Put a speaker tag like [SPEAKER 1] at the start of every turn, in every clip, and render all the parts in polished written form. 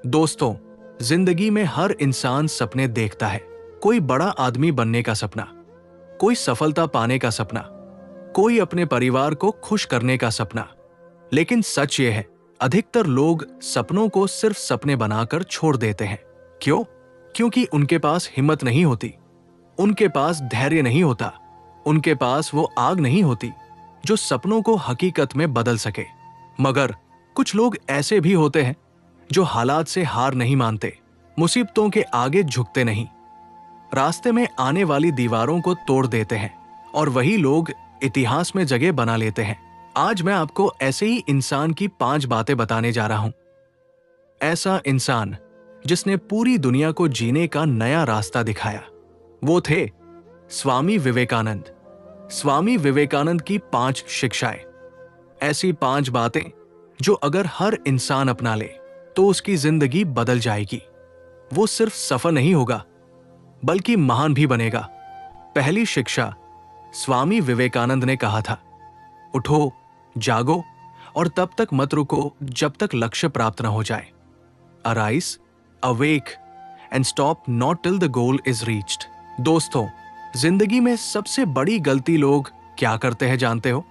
[SPEAKER 1] दोस्तों, जिंदगी में हर इंसान सपने देखता है। कोई बड़ा आदमी बनने का सपना, कोई सफलता पाने का सपना, कोई अपने परिवार को खुश करने का सपना। लेकिन सच ये है, अधिकतर लोग सपनों को सिर्फ सपने बनाकर छोड़ देते हैं। क्यों? क्योंकि उनके पास हिम्मत नहीं होती, उनके पास धैर्य नहीं होता, उनके पास वो आग नहीं होती जो सपनों को हकीकत में बदल सके। मगर कुछ लोग ऐसे भी होते हैं जो हालात से हार नहीं मानते, मुसीबतों के आगे झुकते नहीं, रास्ते में आने वाली दीवारों को तोड़ देते हैं और वही लोग इतिहास में जगह बना लेते हैं। आज मैं आपको ऐसे ही इंसान की 5 बातें बताने जा रहा हूं। ऐसा इंसान जिसने पूरी दुनिया को जीने का नया रास्ता दिखाया। वो थे स्वामी विवेकानंद। स्वामी विवेकानंद की 5 शिक्षाएं, ऐसी 5 बातें जो अगर हर इंसान अपना ले तो उसकी जिंदगी बदल जाएगी। वो सिर्फ सफल नहीं होगा बल्कि महान भी बनेगा। पहली शिक्षा, स्वामी विवेकानंद ने कहा था, उठो, जागो और तब तक मत रुको जब तक लक्ष्य प्राप्त न हो जाए। Arise, awake and stop not till the goal is reached. दोस्तों, जिंदगी में सबसे बड़ी गलती लोग क्या करते हैं जानते हो?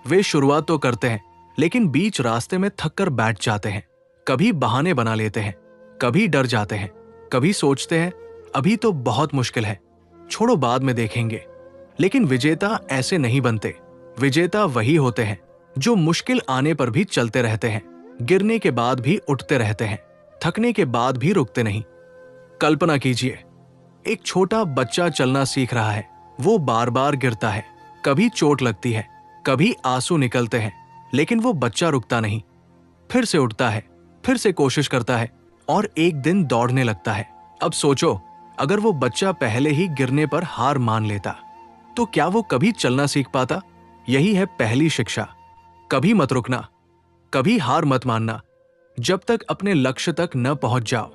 [SPEAKER 1] वे शुरुआत तो करते हैं लेकिन बीच रास्ते में थक कर बैठ जाते हैं। कभी बहाने बना लेते हैं, कभी डर जाते हैं, कभी सोचते हैं अभी तो बहुत मुश्किल है, छोड़ो बाद में देखेंगे। लेकिन विजेता ऐसे नहीं बनते। विजेता वही होते हैं जो मुश्किल आने पर भी चलते रहते हैं, गिरने के बाद भी उठते रहते हैं, थकने के बाद भी रुकते नहीं। कल्पना कीजिए, एक छोटा बच्चा चलना सीख रहा है। वो बार बार गिरता है, कभी चोट लगती है, कभी आंसू निकलते हैं, लेकिन वो बच्चा रुकता नहीं। फिर से उठता है, फिर से कोशिश करता है और एक दिन दौड़ने लगता है। अब सोचो, अगर वो बच्चा पहले ही गिरने पर हार मान लेता तो क्या वो कभी चलना सीख पाता? यही है पहली शिक्षा। कभी मत रुकना, कभी हार मत मानना जब तक अपने लक्ष्य तक न पहुंच जाओ।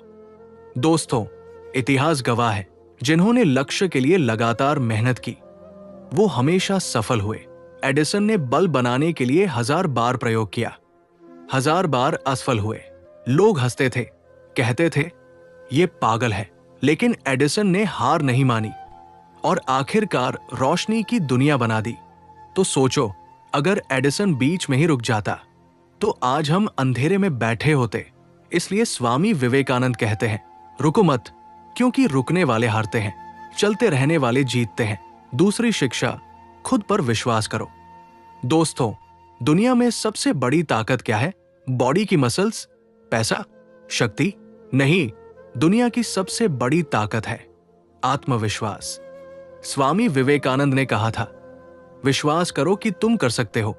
[SPEAKER 1] दोस्तों, इतिहास गवाह है, जिन्होंने लक्ष्य के लिए लगातार मेहनत की वो हमेशा सफल हुए। एडिसन ने बल्ब बनाने के लिए 1000 बार प्रयोग किया, 1000 बार असफल हुए। लोग हंसते थे, कहते थे ये पागल है, लेकिन एडिसन ने हार नहीं मानी और आखिरकार रोशनी की दुनिया बना दी। तो सोचो, अगर एडिसन बीच में ही रुक जाता तो आज हम अंधेरे में बैठे होते। इसलिए स्वामी विवेकानंद कहते हैं, रुको मत, क्योंकि रुकने वाले हारते हैं, चलते रहने वाले जीतते हैं। दूसरी शिक्षा, खुद पर विश्वास करो। दोस्तों, दुनिया में सबसे बड़ी ताकत क्या है? बॉडी की मसल्स? पैसा? शक्ति? नहीं, दुनिया की सबसे बड़ी ताकत है आत्मविश्वास। स्वामी विवेकानंद ने कहा था, विश्वास करो कि तुम कर सकते हो,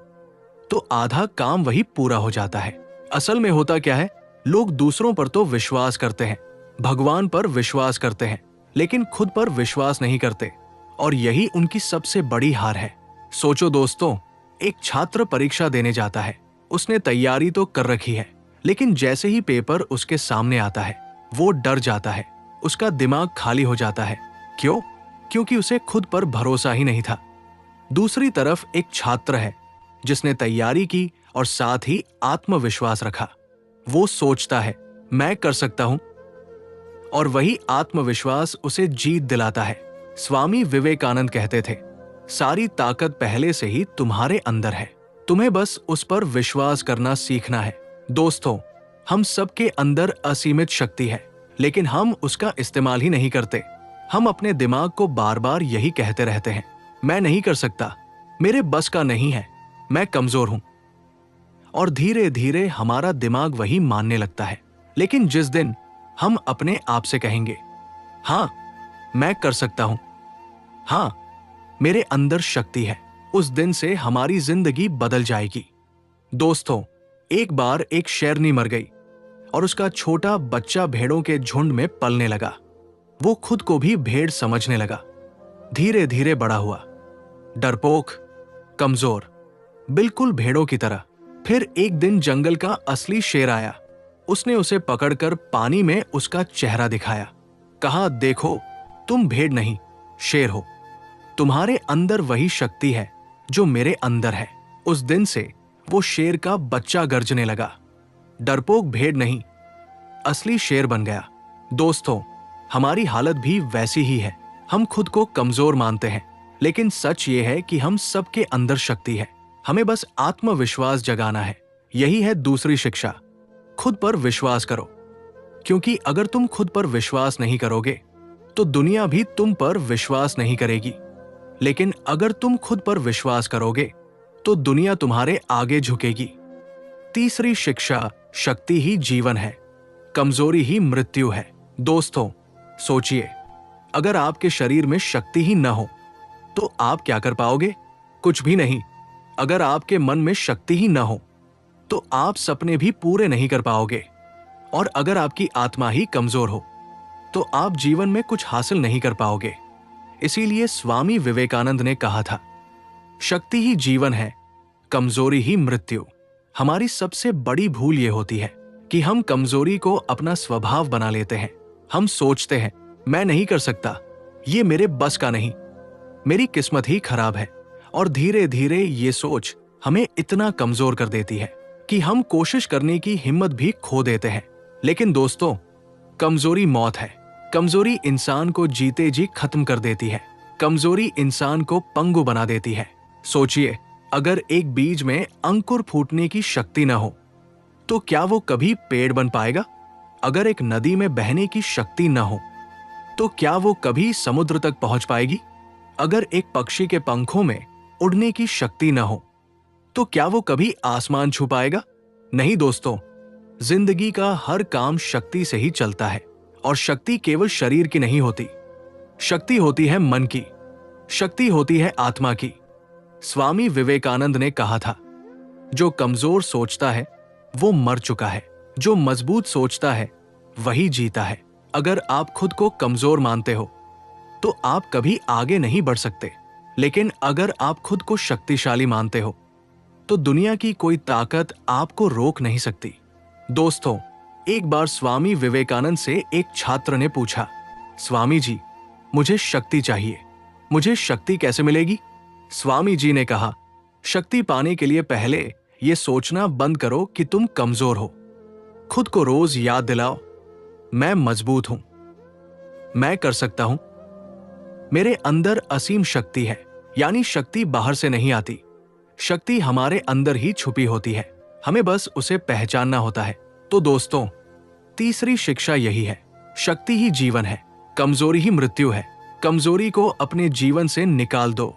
[SPEAKER 1] तो आधा काम वही पूरा हो जाता है। असल में होता क्या है, लोग दूसरों पर तो विश्वास करते हैं, भगवान पर विश्वास करते हैं, लेकिन खुद पर विश्वास नहीं करते और यही उनकी सबसे बड़ी हार है। सोचो दोस्तों, एक छात्र परीक्षा देने जाता है। उसने तैयारी तो कर रखी है, लेकिन जैसे ही पेपर उसके सामने आता है वो डर जाता है, उसका दिमाग खाली हो जाता है। क्यों? क्योंकि उसे खुद पर भरोसा ही नहीं था। दूसरी तरफ एक छात्र है जिसने तैयारी की और साथ ही आत्मविश्वास रखा। वो सोचता है मैं कर सकता हूं, और वही आत्मविश्वास उसे जीत दिलाता है। स्वामी विवेकानंद कहते थे, सारी ताकत पहले से ही तुम्हारे अंदर है, तुम्हें बस उस पर विश्वास करना सीखना है। दोस्तों, हम सबके अंदर असीमित शक्ति है, लेकिन हम उसका इस्तेमाल ही नहीं करते। हम अपने दिमाग को बार बार यही कहते रहते हैं, मैं नहीं कर सकता, मेरे बस का नहीं है, मैं कमजोर हूं। और धीरे धीरे हमारा दिमाग वही मानने लगता है। लेकिन जिस दिन हम अपने आप से कहेंगे, हां मैं कर सकता हूं, हां मेरे अंदर शक्ति है, उस दिन से हमारी जिंदगी बदल जाएगी। दोस्तों, एक बार एक शेरनी मर गई और उसका छोटा बच्चा भेड़ों के झुंड में पलने लगा। वो खुद को भी भेड़ समझने लगा। धीरे धीरे बड़ा हुआ, डरपोक, कमजोर, बिल्कुल भेड़ों की तरह। फिर एक दिन जंगल का असली शेर आया। उसने उसे पकड़कर पानी में उसका चेहरा दिखाया, कहा, देखो तुम भेड़ नहीं, शेर हो, तुम्हारे अंदर वही शक्ति है जो मेरे अंदर है। उस दिन से वो शेर का बच्चा गर्जने लगा, डरपोक भेड़ नहीं, असली शेर बन गया। दोस्तों, हमारी हालत भी वैसी ही है। हम खुद को कमजोर मानते हैं, लेकिन सच ये है कि हम सबके अंदर शक्ति है। हमें बस आत्मविश्वास जगाना है। यही है दूसरी शिक्षा। खुद पर विश्वास करो, क्योंकि अगर तुम खुद पर विश्वास नहीं करोगे तो दुनिया भी तुम पर विश्वास नहीं करेगी। लेकिन अगर तुम खुद पर विश्वास करोगे तो दुनिया तुम्हारे आगे झुकेगी। तीसरी शिक्षा, शक्ति ही जीवन है, कमजोरी ही मृत्यु है। दोस्तों, सोचिए, अगर आपके शरीर में शक्ति ही न हो तो आप क्या कर पाओगे? कुछ भी नहीं। अगर आपके मन में शक्ति ही न हो तो आप सपने भी पूरे नहीं कर पाओगे। और अगर आपकी आत्मा ही कमजोर हो तो आप जीवन में कुछ हासिल नहीं कर पाओगे। इसीलिए स्वामी विवेकानंद ने कहा था, शक्ति ही जीवन है, कमजोरी ही मृत्यु। हमारी सबसे बड़ी भूल यह होती है कि हम कमजोरी को अपना स्वभाव बना लेते हैं। हम सोचते हैं, मैं नहीं कर सकता, ये मेरे बस का नहीं, मेरी किस्मत ही खराब है। और धीरे धीरे ये सोच हमें इतना कमजोर कर देती है कि हम कोशिश करने की हिम्मत भी खो देते हैं। लेकिन दोस्तों, कमजोरी मौत है। कमजोरी इंसान को जीते जी खत्म कर देती है। कमजोरी इंसान को पंगु बना देती है। सोचिए, अगर एक बीज में अंकुर फूटने की शक्ति न हो तो क्या वो कभी पेड़ बन पाएगा? अगर एक नदी में बहने की शक्ति न हो तो क्या वो कभी समुद्र तक पहुंच पाएगी? अगर एक पक्षी के पंखों में उड़ने की शक्ति न हो तो क्या वो कभी आसमान छू पाएगा? नहीं दोस्तों, जिंदगी का हर काम शक्ति से ही चलता है। और शक्ति केवल शरीर की नहीं होती, शक्ति होती है मन की, शक्ति होती है आत्मा की। स्वामी विवेकानंद ने कहा था, जो कमजोर सोचता है वो मर चुका है, जो मजबूत सोचता है वही जीता है। अगर आप खुद को कमजोर मानते हो तो आप कभी आगे नहीं बढ़ सकते। लेकिन अगर आप खुद को शक्तिशाली मानते हो तो दुनिया की कोई ताकत आपको रोक नहीं सकती। दोस्तों, एक बार स्वामी विवेकानंद से एक छात्र ने पूछा, स्वामी जी, मुझे शक्ति चाहिए, मुझे शक्ति कैसे मिलेगी? स्वामी जी ने कहा, शक्ति पाने के लिए पहले यह सोचना बंद करो कि तुम कमजोर हो। खुद को रोज याद दिलाओ, मैं मजबूत हूं, मैं कर सकता हूं, मेरे अंदर असीम शक्ति है। यानी शक्ति बाहर से नहीं आती, शक्ति हमारे अंदर ही छुपी होती है, हमें बस उसे पहचानना होता है। तो दोस्तों, तीसरी शिक्षा यही है, शक्ति ही जीवन है, कमजोरी ही मृत्यु है। कमजोरी को अपने जीवन से निकाल दो,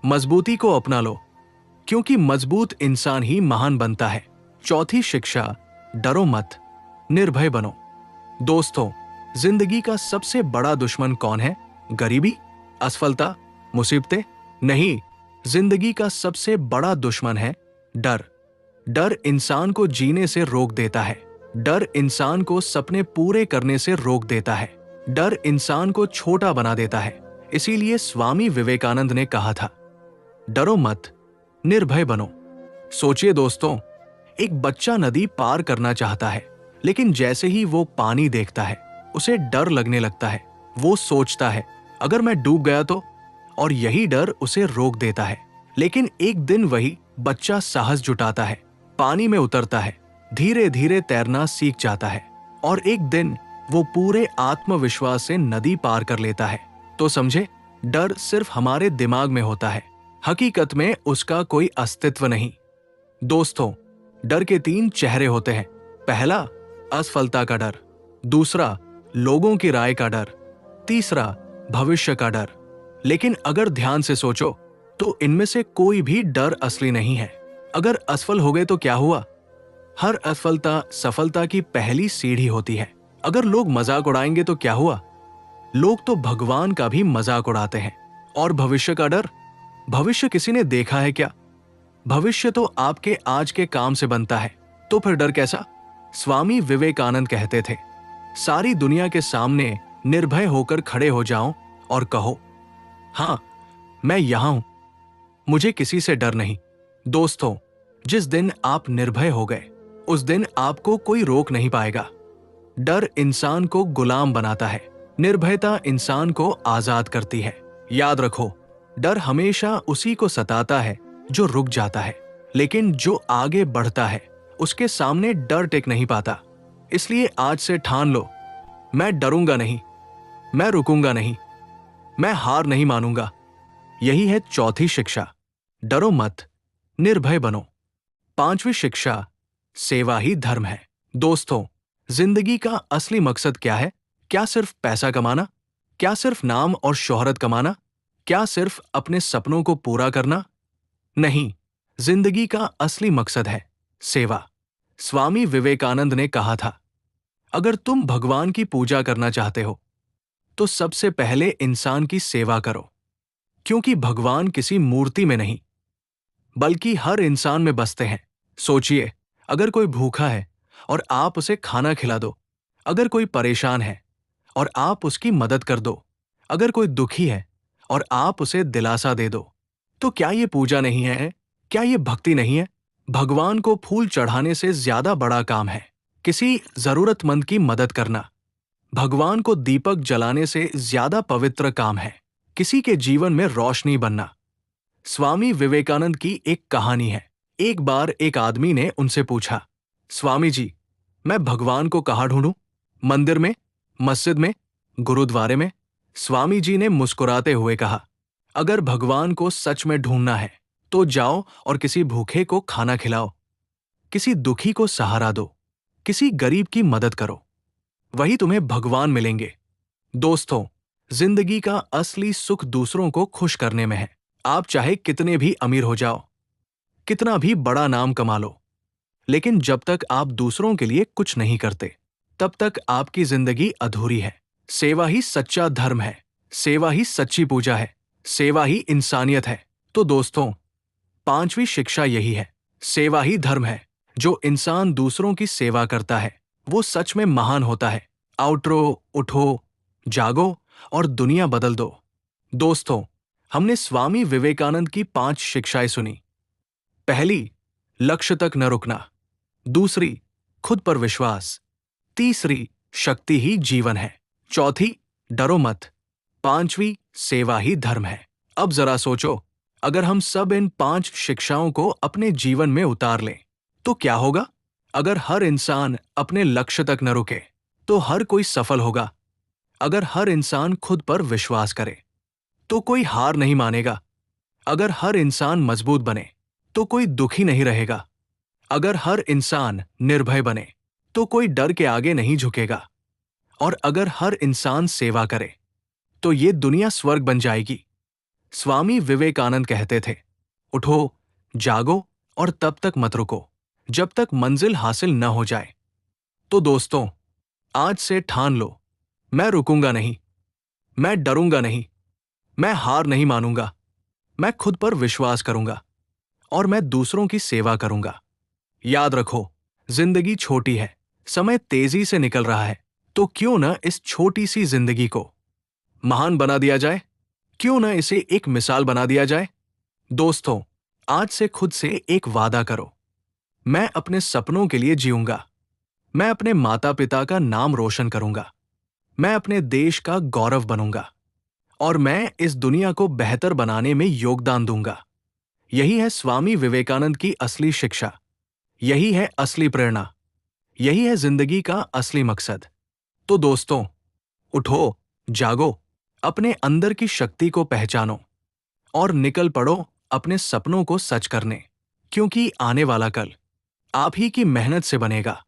[SPEAKER 1] मजबूती को अपना लो, क्योंकि मजबूत इंसान ही महान बनता है। चौथी शिक्षा, डरो मत, निर्भय बनो। दोस्तों, जिंदगी का सबसे बड़ा दुश्मन कौन है? गरीबी, असफलता, मुसीबतें? नहीं, जिंदगी का सबसे बड़ा दुश्मन है डर। डर इंसान को जीने से रोक देता है, डर इंसान को सपने पूरे करने से रोक देता है, डर इंसान को छोटा बना देता है। इसीलिए स्वामी विवेकानंद ने कहा था, डरो मत, निर्भय बनो। सोचिए दोस्तों, एक बच्चा नदी पार करना चाहता है, लेकिन जैसे ही वो पानी देखता है उसे डर लगने लगता है। वो सोचता है, अगर मैं डूब गया तो? और यही डर उसे रोक देता है। लेकिन एक दिन वही बच्चा साहस जुटाता है, पानी में उतरता है, धीरे धीरे तैरना सीख जाता है और एक दिन वो पूरे आत्मविश्वास से नदी पार कर लेता है। तो समझे, डर सिर्फ हमारे दिमाग में होता है, हकीकत में उसका कोई अस्तित्व नहीं। दोस्तों, डर के 3 चेहरे होते हैं। पहला, असफलता का डर, दूसरा, लोगों की राय का डर, तीसरा, भविष्य का डर। लेकिन अगर ध्यान से सोचो तो इनमें से कोई भी डर असली नहीं है। अगर असफल हो गए तो क्या हुआ? हर असफलता सफलता की पहली सीढ़ी होती है। अगर लोग मजाक उड़ाएंगे तो क्या हुआ? लोग तो भगवान का भी मजाक उड़ाते हैं। और भविष्य का डर? भविष्य किसी ने देखा है क्या? भविष्य तो आपके आज के काम से बनता है, तो फिर डर कैसा? स्वामी विवेकानंद कहते थे, सारी दुनिया के सामने निर्भय होकर खड़े हो जाओ और कहो, हाँ, मैं यहां हूं, मुझे किसी से डर नहीं। दोस्तों, जिस दिन आप निर्भय हो गए उस दिन आपको कोई रोक नहीं पाएगा। डर इंसान को गुलाम बनाता है, निर्भयता इंसान को आजाद करती है। याद रखो, डर हमेशा उसी को सताता है जो रुक जाता है, लेकिन जो आगे बढ़ता है उसके सामने डर टिक नहीं पाता। इसलिए आज से ठान लो, मैं डरूंगा नहीं, मैं रुकूंगा नहीं, मैं हार नहीं मानूंगा। यही है चौथी शिक्षा, डरो मत, निर्भय बनो। पांचवी शिक्षा, सेवा ही धर्म है। दोस्तों, जिंदगी का असली मकसद क्या है? क्या सिर्फ पैसा कमाना? क्या सिर्फ नाम और शोहरत कमाना? क्या सिर्फ अपने सपनों को पूरा करना? नहीं, जिंदगी का असली मकसद है सेवा। स्वामी विवेकानंद ने कहा था, अगर तुम भगवान की पूजा करना चाहते हो तो सबसे पहले इंसान की सेवा करो, क्योंकि भगवान किसी मूर्ति में नहीं बल्कि हर इंसान में बसते हैं। सोचिए, अगर कोई भूखा है और आप उसे खाना खिला दो, अगर कोई परेशान है और आप उसकी मदद कर दो, अगर कोई दुखी है और आप उसे दिलासा दे दो, तो क्या ये पूजा नहीं है? क्या ये भक्ति नहीं है? भगवान को फूल चढ़ाने से ज्यादा बड़ा काम है किसी जरूरतमंद की मदद करना। भगवान को दीपक जलाने से ज्यादा पवित्र काम है किसी के जीवन में रोशनी बनना। स्वामी विवेकानंद की एक कहानी है। एक बार एक आदमी ने उनसे पूछा, स्वामी जी, मैं भगवान को कहाँ ढूंढूं? मंदिर में, मस्जिद में, गुरुद्वारे में? स्वामी जी ने मुस्कुराते हुए कहा, अगर भगवान को सच में ढूंढना है तो जाओ और किसी भूखे को खाना खिलाओ, किसी दुखी को सहारा दो, किसी गरीब की मदद करो, वही तुम्हें भगवान मिलेंगे। दोस्तों, जिंदगी का असली सुख दूसरों को खुश करने में है। आप चाहे कितने भी अमीर हो जाओ, कितना भी बड़ा नाम कमा लो, लेकिन जब तक आप दूसरों के लिए कुछ नहीं करते, तब तक आपकी जिंदगी अधूरी है। सेवा ही सच्चा धर्म है, सेवा ही सच्ची पूजा है, सेवा ही इंसानियत है। तो दोस्तों, पांचवी शिक्षा यही है, सेवा ही धर्म है। जो इंसान दूसरों की सेवा करता है वो सच में महान होता है। आउट्रो, उठो, जागो और दुनिया बदल दो। दोस्तों, हमने स्वामी विवेकानंद की 5 शिक्षाएं सुनी। पहली, लक्ष्य तक न रुकना। दूसरी, खुद पर विश्वास। तीसरी, शक्ति ही जीवन है। चौथी, डरो मत। पांचवी, सेवा ही धर्म है। अब जरा सोचो, अगर हम सब इन 5 शिक्षाओं को अपने जीवन में उतार लें तो क्या होगा? अगर हर इंसान अपने लक्ष्य तक न रुके तो हर कोई सफल होगा। अगर हर इंसान खुद पर विश्वास करे तो कोई हार नहीं मानेगा। अगर हर इंसान मजबूत बने तो कोई दुखी नहीं रहेगा। अगर हर इंसान निर्भय बने तो कोई डर के आगे नहीं झुकेगा। और अगर हर इंसान सेवा करे तो ये दुनिया स्वर्ग बन जाएगी। स्वामी विवेकानंद कहते थे, उठो, जागो और तब तक मत रुको जब तक मंजिल हासिल न हो जाए। तो दोस्तों, आज से ठान लो, मैं रुकूंगा नहीं, मैं डरूंगा नहीं, मैं हार नहीं मानूंगा, मैं खुद पर विश्वास करूंगा और मैं दूसरों की सेवा करूंगा। याद रखो, जिंदगी छोटी है, समय तेजी से निकल रहा है, तो क्यों न इस छोटी सी जिंदगी को महान बना दिया जाए? क्यों न इसे एक मिसाल बना दिया जाए? दोस्तों, आज से खुद से एक वादा करो, मैं अपने सपनों के लिए जीऊंगा, मैं अपने माता पिता का नाम रोशन करूंगा, मैं अपने देश का गौरव बनूंगा और मैं इस दुनिया को बेहतर बनाने में योगदान दूंगा। यही है स्वामी विवेकानंद की असली शिक्षा, यही है असली प्रेरणा, यही है जिंदगी का असली मकसद। तो दोस्तों, उठो, जागो, अपने अंदर की शक्ति को पहचानो और निकल पड़ो अपने सपनों को सच करने, क्योंकि आने वाला कल आप ही की मेहनत से बनेगा।